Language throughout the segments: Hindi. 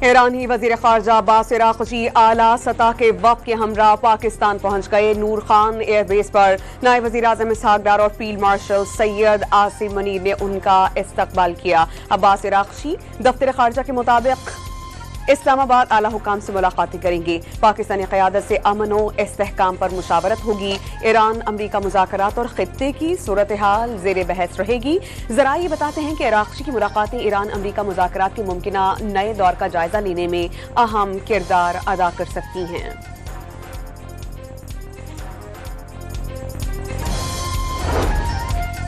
ईरानी वजीर खारजा अब्बास अराग़ची आला सतह के वफ़द के हमरा पाकिस्तान पहुंच गए। नूर खान एयरबेस पर नायब वज़ीर आज़म इसहाक डार और फील्ड मार्शल सैयद आसिम मनीर ने उनका इस्तकबाल किया। अब्बास अराग़ची दफ्तर खारजा के मुताबिक इस्लामाबाद आला हुकाम से मुलाकातें करेंगे। पाकिस्तानी क़यादत से अमन और इस्तेहकाम पर मुशावरत होगी। ईरान अमरीका मुज़ाकरात और खित्ते की सूरत हाल ज़ेरे बहस रहेगी। ज़राए बताते हैं कि अराग़ची की मुलाकातें ईरान अमरीका मुज़ाकरात के मुमकिना नए दौर का जायजा लेने में अहम किरदार अदा कर सकती हैं।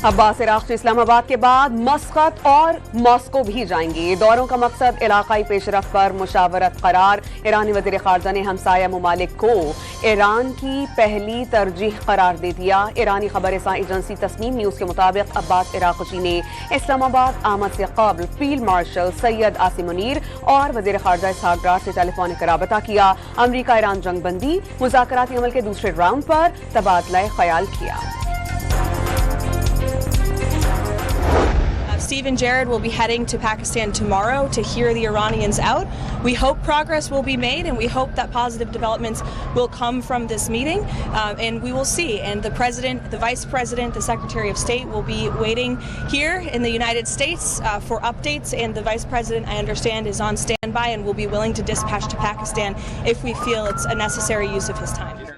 अब्बास अराग़ची इस्लामाबाद के बाद मस्कत और मॉस्को भी जाएंगे। दौरों का मकसद इलाकाई पेशरफ्त पर मुशावरत करार। ईरानी वज़ीर ख़ारजा ने हमसाया ममालिक को ईरान की पहली तरजीह करार दे दिया। ईरानी खबर एजेंसी तस्नीम न्यूज़ के मुताबिक अब्बास अराग़ची ने इस्लामाबाद आमद से कबल फील्ड मार्शल सैयद आसिम मनीर और वज़ीर ख़ारजा इसहाक डार से टेलीफोनिक राबता किया। अमरीका ईरान जंगबंदी मुज़ाकराती अमल के दूसरे राउंड पर तबादला ख्याल किया। Steve and Jared will be heading to Pakistan tomorrow to hear the Iranians out. We hope progress will be made and we hope that positive developments will come from this meeting, and we will see. And the President, the Vice President, the Secretary of State will be waiting here in the United States for updates, and the Vice President, I understand, is on standby and will be willing to dispatch to Pakistan if we feel it's a necessary use of his time.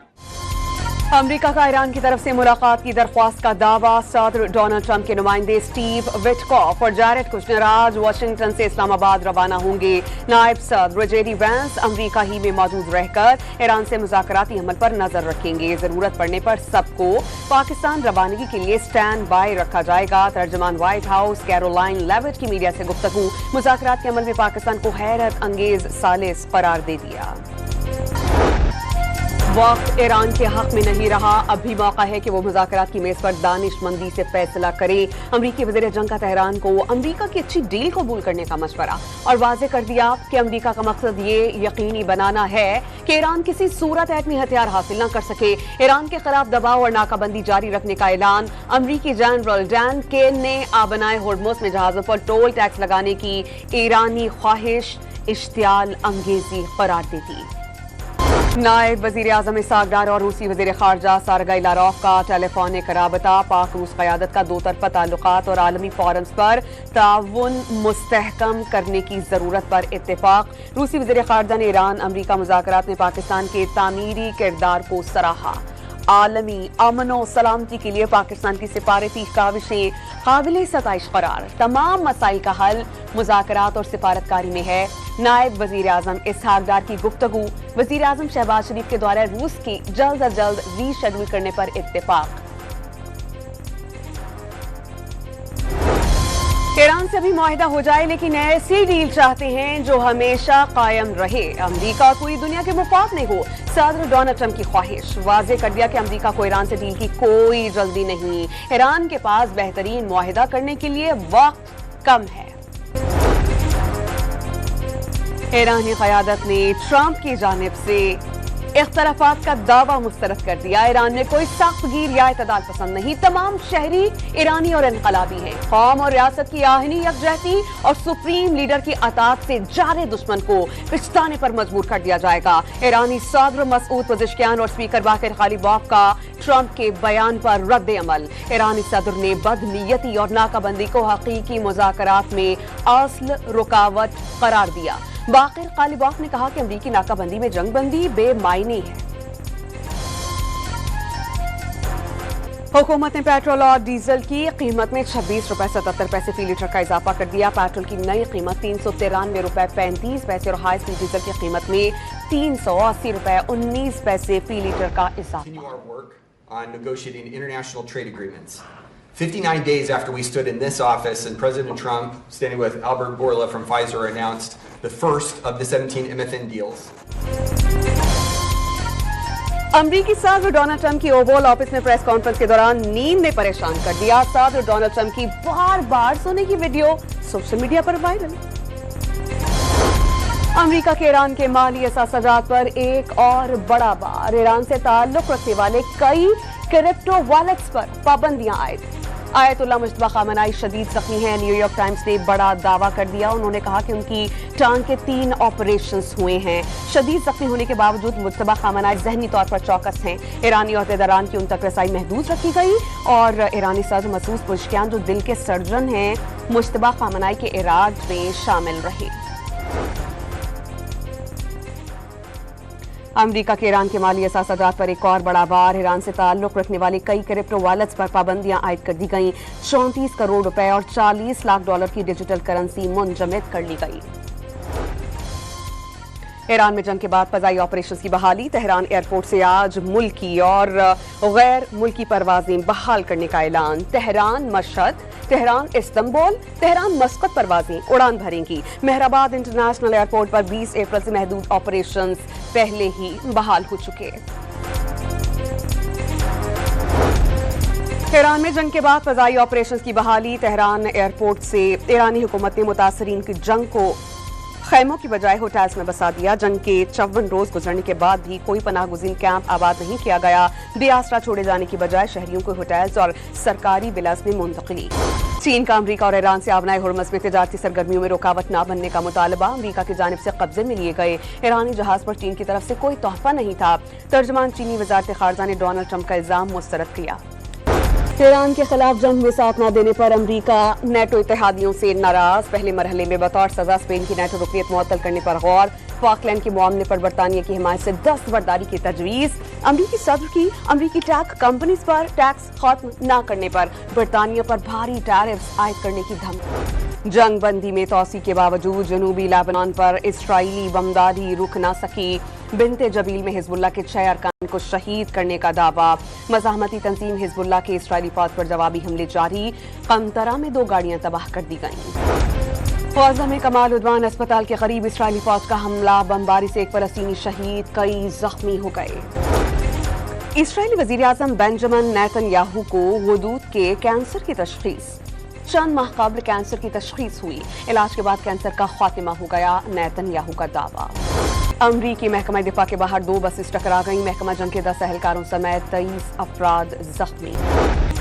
अमरीका का ईरान की तरफ से मुलाकात की दरख्वास्त का दावा। सदर डोनाल्ड ट्रंप के नुमाइंदे स्टीव विटकॉफ और जैरेड कुशनर आज वाशिंगटन से इस्लामाबाद रवाना होंगे। नायब सदर जेडी वैंस अमरीका ही में मौजूद रहकर ईरान से मुज़ाकराती अमल पर नजर रखेंगे। जरूरत पड़ने पर सबको पाकिस्तान रवानगी के लिए स्टैंड बाय रखा जाएगा। तर्जमान व्हाइट हाउस कैरोलाइन लेविट की मीडिया से गुफ्तगू। मुज़ाकरात के अमल में पाकिस्तान को हैरत अंगेज सालिस करार दे दिया। वक्त ईरान के हक में नहीं रहा, अब भी मौका है कि वो मुज़ाकरात की मेज पर दानिशमंदी से फैसला करे। अमरीकी वज़ीर जंग का तेहरान को अमरीका की अच्छी डील कबूल करने का मशवरा, और वाज़े कर दिया कि अमरीका का मकसद ये यकीनी बनाना है कि ईरान किसी सूरत एटमी हथियार हासिल न कर सके। ईरान के खिलाफ दबाव और नाकाबंदी जारी रखने का ऐलान। अमरीकी जनरल डैन केन ने आबनाए होर्मुज़ में जहाज़ों पर टोल टैक्स लगाने की ईरानी ख्वाहिश इश्तियाल अंगेजी करार दे दी। नायब वज़ीर आज़म इसहाक डार और रूसी वज़ीर ख़ारजा सरगई लारोफ का टेलीफोनिक राबता। पाक रूस क़यादत का दो तरफ़ा ताल्लुकात और आलमी फोरम्स पर ताउन मुस्तहकम करने की ज़रूरत पर इत्तेफाक। रूसी वज़ीर ख़ारजा ने ईरान अमरीका मुज़ाकरात में पाकिस्तान के तामीरी किरदार को सराहा। आलमी अमन और सलामती के लिए पाकिस्तान की सिफारती काविशें काबिल सताइश करार। तमाम मसाइल का हल मुज़ाकरात और सिफारतकारी में है। नायब वज़ीर आज़म इसहाक डार की गुफ्तगू। वज़ीर आज़म शहबाज शरीफ के दौरे रूस की जल्द अज जल्द रीशेड्यूल करने पर इत्तेफाक। ईरान से भी मुआहिदा हो जाए, लेकिन ऐसी डील चाहते हैं जो हमेशा कायम रहे। अमरीका पूरी दुनिया के मुफाद में हो। सदर डोनाल्ड ट्रंप की ख्वाहिश। वाज़े कर दिया कि अमरीका को ईरान से डील की कोई जल्दी नहीं। ईरान के पास बेहतरीन मुआहिदा करने के लिए वक्त कम है। ईरानी क़यादत ने ट्रंप की जानिब से इख्तलाफात का दावा मुस्तरद कर दिया। ईरान में कोई सख्तगीर या इतदाल पसंद नहीं। तमाम शहरी ईरानी और इनकलाबी हैं। कौम और रियासत की आहनी यकजहती और सुप्रीम लीडर की अतात से जारे दुश्मन को पिछताने पर मजबूर कर दिया जाएगा। ईरानी सदर मसूद पज़ेश्कियान और स्पीकर बाकर गालिबॉफ का ट्रंप के बयान पर रद्द अमल। ईरानी सदर ने बदनीयती और नाकाबंदी को हकीकी मुज़ाकरात में असल रुकावट करार दिया। बाकर गालिबॉफ ने कहा कि अमरीकी नाकाबंदी में जंगबंदी बेमायने है। हुकूमत ने पेट्रोल और डीजल की कीमत में 26 रुपए 77 पैसे फी लीटर का इजाफा कर दिया। पेट्रोल की नई कीमत 393 रुपए 35 पैसे और हाई स्पीड डीजल की कीमत में 380 रुपए 19 पैसे फी लीटर का इजाफा। On negotiating international trade agreements. 59 days after we stood in this office and President Trump, standing with Albert Bourla from Pfizer, announced the first of the 17 MFN deals. अमरीकी सदर डोनाल्ड ट्रंप की ओवल ऑफिस में प्रेस कॉन्फ्रेंस के दौरान नींद ने परेशान कर दिया। सदर डोनाल्ड ट्रंप की बार बार सोने की वीडियो सोशल मीडिया पर वायरल। अमरीका के ईरान के माली असासाजात पर एक और बड़ा बार। ईरान से ताल्लुक रखने वाले कई क्रिप्टो वॉलेट्स पर पाबंदियां आयद। आयतुल्लाह मुश्तबा खामनाई शदीद जख्मी हैं। न्यूयॉर्क टाइम्स ने बड़ा दावा कर दिया। उन्होंने कहा कि उनकी टांग के 3 ऑपरेशंस हुए हैं। शदीद जख्मी होने के बावजूद मुश्तबा खामनाई जहनी तौर पर चौकस हैं। ईरानी अहदेदारान की उन तक रसाई महदूद रखी गई और ईरानी सदर मसूद पुज़कियान जो दिल के सर्जन हैं मुश्तबा खामनाई के इलाज में शामिल रहे। अमरीका के ईरान के माली असासदात पर एक और बड़ा वार। ईरान से ताल्लुक रखने वाली कई क्रिप्टो वॉलेट्स पर पाबंदियां आयद कर दी गईं। 34 करोड़ रुपए और $40 लाख की डिजिटल करेंसी मुंजमद कर ली गई। ईरान में जंग के बाद फजाई ऑपरेशंस की बहाली। तेहरान एयरपोर्ट से आज मुल्की और गैर मुल्की परवाजें बहाल करने का ऐलान। Tehran Mashhad, Tehran Istanbul, Tehran मस्कत परवाजें उड़ान भरेंगी। मेहराबाद इंटरनेशनल एयरपोर्ट पर 20 अप्रैल से महदूद ऑपरेशंस पहले ही बहाल हो चुके। तेहरान में जंग के बाद फजाई ऑपरेशंस की बहाली। तेहरान एयरपोर्ट से ईरानी हुकूमत ने मुतासरीन की जंग को खैमों की बजाय होटल्स में बसा दिया। जंग के 54 रोज गुजरने के बाद भी कोई पनाहगुज़ीन कैंप आबाद नहीं किया गया। बेआसरा छोड़े जाने की बजाय शहरियों को होटल्स और सरकारी विलास में मुंतकिली। चीन का अमरीका और ईरान से आबनाए हुर्मस में तिजारती सरगर्मियों में रुकावट न बनने का मुतालबा। अमरीका की जानिब से कब्जे में लिए गए ईरानी जहाज पर चीन की तरफ से कोई तोहफा नहीं था। तर्जमान चीनी वजारत खारजा ने डोनाल्ड ट्रंप का इल्जाम मुस्तरद किया। ईरान के खिलाफ जंग में साथ न देने पर अमरीका नेटो इत्तेहादियों से नाराज। पहले मरहले में बतौर सजा स्पेन की नेटो रुकनियत मुअत्तल करने पर गौर। फाकलैंड के मामले पर बरतानिया की हिमायत से दस्तबरदारी की तजवीज़। अमरीकी सदर की अमरीकी टैक कंपनीज पर टैक्स खत्म न करने पर बरतानिया पर भारी टैरिफ्स आयद करने की धमकी। जंग बंदी में तोसी के बावजूद जनूबी लेबनान पर इस्राइली बमबारी रुक न सकी। बिनते जबील में हिजबुल्लाह के 6 अरकान को शहीद करने का दावा। मज़ाहमती तंजीम हिजबुल्लाह के इस्राइली फौज पर जवाबी हमले जारी। कंतरा में 2 गाड़ियां तबाह कर दी गईं। ग़ज़ा में कमाल उद्वान अस्पताल के करीब इस्राइली फौज का हमला। बमबारी से एक फ़लस्तीनी शहीद, कई जख्मी हो गए। इस्राइली वज़ीर आज़म बेंजामिन नेतन्याहू को गुदूद के कैंसर की तशख़ीस। चंद माह कबल कैंसर की तशख़ीस हुई। इलाज के बाद कैंसर का खात्मा हो गया, नेतन्याहू का दावा। अमरीकी महकमा दिफा के बाहर 2 बसेस टकरा गईं। महकमा जंग के 10 एहलकारों समेत 23 अफराद जख्मी।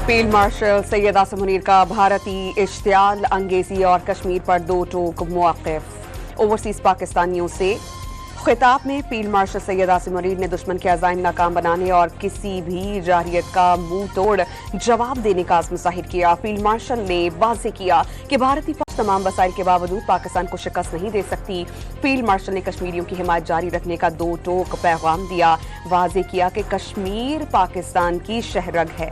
फील्ड मार्शल सैयद आसिम मुनीर का भारतीय इश्तियाल अंगेजी और कश्मीर पर 2 टोक मौक़िफ़। ओवरसीज पाकिस्तानियों से खिताब में फील्ड मार्शल सैयद आसिम मुनीर ने दुश्मन के अज़ाइम नाकाम बनाने और किसी भी जारहियत का मुंह तोड़ जवाब देने का अज़्म ज़ाहिर किया। फील्ड मार्शल ने वाज़ेह किया कि भारतीय फौज तमाम वसाइल के बावजूद पाकिस्तान को शिकस्त नहीं दे सकती। फील्ड मार्शल ने कश्मीरियों की हिमायत जारी रखने का 2 टोक पैगाम दिया। वाज़ेह किया कि कश्मीर पाकिस्तान की शहरग है।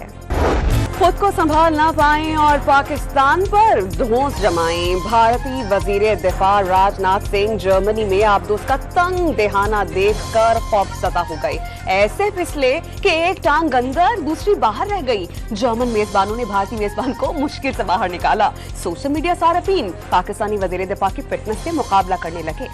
खुद को संभाल ना पाएं और पाकिस्तान पर धौंस जमाएं। भारतीय वजीर दिफा राजनाथ सिंह जर्मनी में आबदोस का तंग देहाना देखकर खौफज़दा हो गए। ऐसे फिसले कि एक टांग अंदर दूसरी बाहर रह गई। जर्मन मेजबानों ने भारतीय मेजबान को मुश्किल से बाहर निकाला। सोशल मीडिया सारफीन पाकिस्तानी वजीर दिफा की फिटनेस से मुकाबला करने लगे।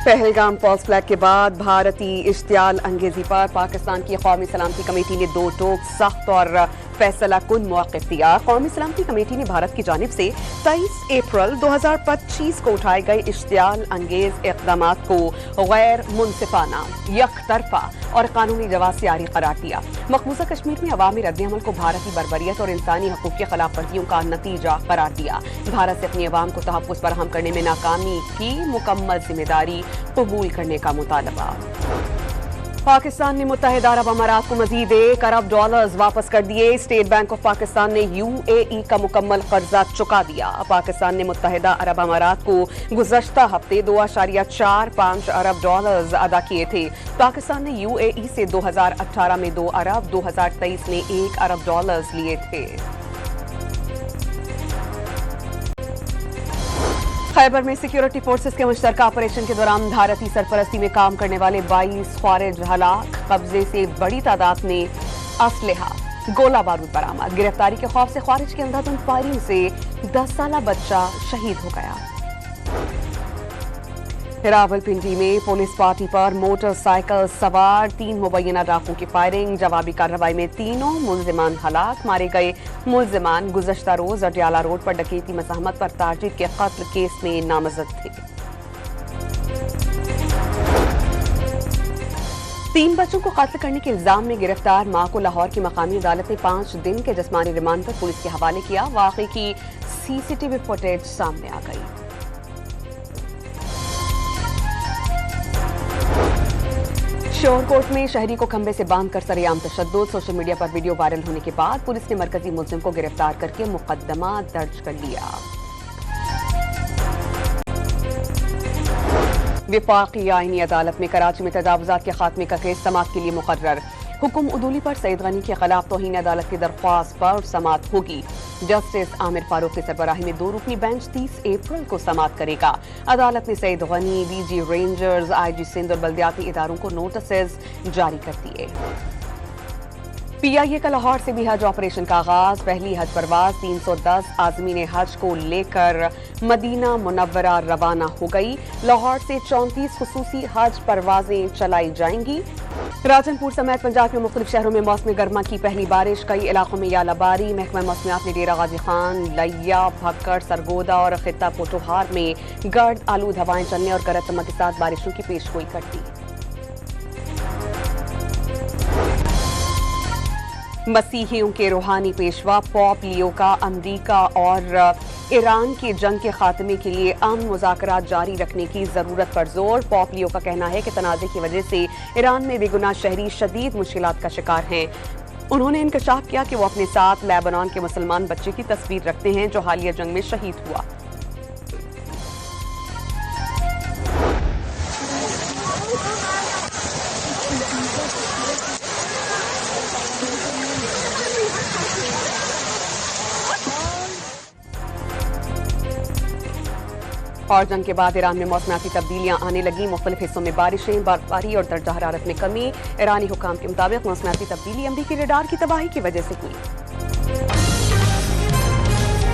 पहलगाम फॉल्स फ्लैग के बाद भारतीय इश्तियाल अंगेजी पर पाकिस्तान की कौमी सलामती कमेटी ने 2 टोक सख्त और फैसला कुन मौक़िफ़ दिया। कौमी सलामती कमेटी ने भारत की जानिब से 23 अप्रैल 2025 को उठाए गए इश्तियाल अंगेज इक़दामात को गैर मुनसिफाना, यकतरफा और कानूनी जवाज़ से आरी करार दिया। मकबूजा कश्मीर में अवामी रद्द-ए-अमल को भारतीय बर्बरियत और इंसानी हकूक़ की खिलाफ वर्जियों का नतीजा करार दिया। भारत से अपनी अवाम को तहफ़्फ़ुज़ फराहम करने में नाकामी की मुकम्मल जिम्मेदारी कबूल करने का मुतालबा। पाकिस्तान ने मुत्तहिदा अरब अमारात को मजीद $1 अरब वापस कर दिए। स्टेट बैंक ऑफ पाकिस्तान ने UAE का मुकम्मल कर्जा चुका दिया। पाकिस्तान ने मुत्तहिदा अरब अमारात को गुज़श्ता हफ्ते $2.45 अरब अदा किए थे। पाकिस्तान ने UAE से 2018 में $2 अरब, 2023 में $1 अरब लिए थे। खैबर में सिक्योरिटी फोर्सेस के मुश्तरका ऑपरेशन के दौरान भारतीय सरपरस्ती में काम करने वाले 22 ख्वारिज हलाक। कब्जे से बड़ी तादाद में असलहा, गोला बारूद बरामद। गिरफ्तारी के खौफ से ख्वारिज की अंधाधुंध फायरिंग से 10 साला बच्चा शहीद हो गया। रावलपिंडी में पुलिस पार्टी पर मोटरसाइकिल सवार 3 मुबैना डाकुओं की फायरिंग। जवाबी कार्रवाई में तीनों मुल्जिमान हलाक। मारे गए मुल्जिमान गुज़श्ता रोज अटियाला रोड पर डकैती मज़ाहमत पर ताजिर के कत्ल केस में नामजद थे। 3 बच्चों को कत्ल करने के इल्जाम में गिरफ्तार मां को लाहौर की मकामी अदालत ने 5 दिन के जिस्मानी रिमांड पर पुलिस के हवाले किया। वाकई की सीसीटीवी फुटेज सामने आ गई। शोरकोट में शहरी को खंबे से बांधकर सरेआम तशद्दुद। सोशल मीडिया पर वीडियो वायरल होने के बाद पुलिस ने मरकजी मुलजिम को गिरफ्तार करके मुकदमा दर्ज कर लिया। विफाकी आईनी अदालत में कराची में तजावुजात के खात्मे का केस समाअत के लिए मुकर्रर। हुक्म उदूली पर सईद गनी के खिलाफ तौहीन अदालत की दरख्वास्त पर समाअत होगी। जस्टिस आमिर फारूक की सरबराही में 2 रुकनी बेंच 30 अप्रैल को समाअत करेगा। अदालत ने Saeed Ghani, DG rangers, IG Sindh और बल्दियाती इदारों को नोटिस जारी कर दिए। PIA का लाहौर से भी हज ऑपरेशन का आगाज। पहली हज परवाज 310 आजमीन हज को लेकर मदीना मुनव्वरा रवाना हो गई। लाहौर से 34 खुसूसी हज परवाजें चलाई जाएंगी। राजनपुर समेत पंजाब के मुख्तलिफ शहरों में मौसम गर्मा की पहली बारिश। कई इलाकों में यालाबारी। महकमा मौसमियात ने डेरा गाजी खान, लिया, भक्कड़, सरगोदा और खित्ता पोटोहार में गर्द आलूद हवाएं चलने और गरज चमक के साथ बारिशों की पेशगोई कर दी। मसीहियों के रूहानी पेशवा पोप लियो का अमरीका और ईरान की जंग के खात्मे के लिए अमन मुज़ाकरात जारी रखने की जरूरत पर जोर। पोप लियो का कहना है कि तनाज़े की वजह से ईरान में बेगुनाह शहरी शदीद मुश्किलात का शिकार हैं। उन्होंने इंकशाफ किया कि वो अपने साथ लेबनान के मुसलमान बच्चे की तस्वीर रखते हैं जो हालिया जंग में शहीद हुआ। और जंग के बाद ईरान में मौसमियाती तब्दीलियां आने लगी। मुख्तलिफ हिस्सों में बारिशें, बर्फबारी और दर्जा हरारत में कमी। ईरानी हुकाम के मुताबिक मौसमियाती तब्दीली अमरीकी रडार की तबाही की वजह से हुई।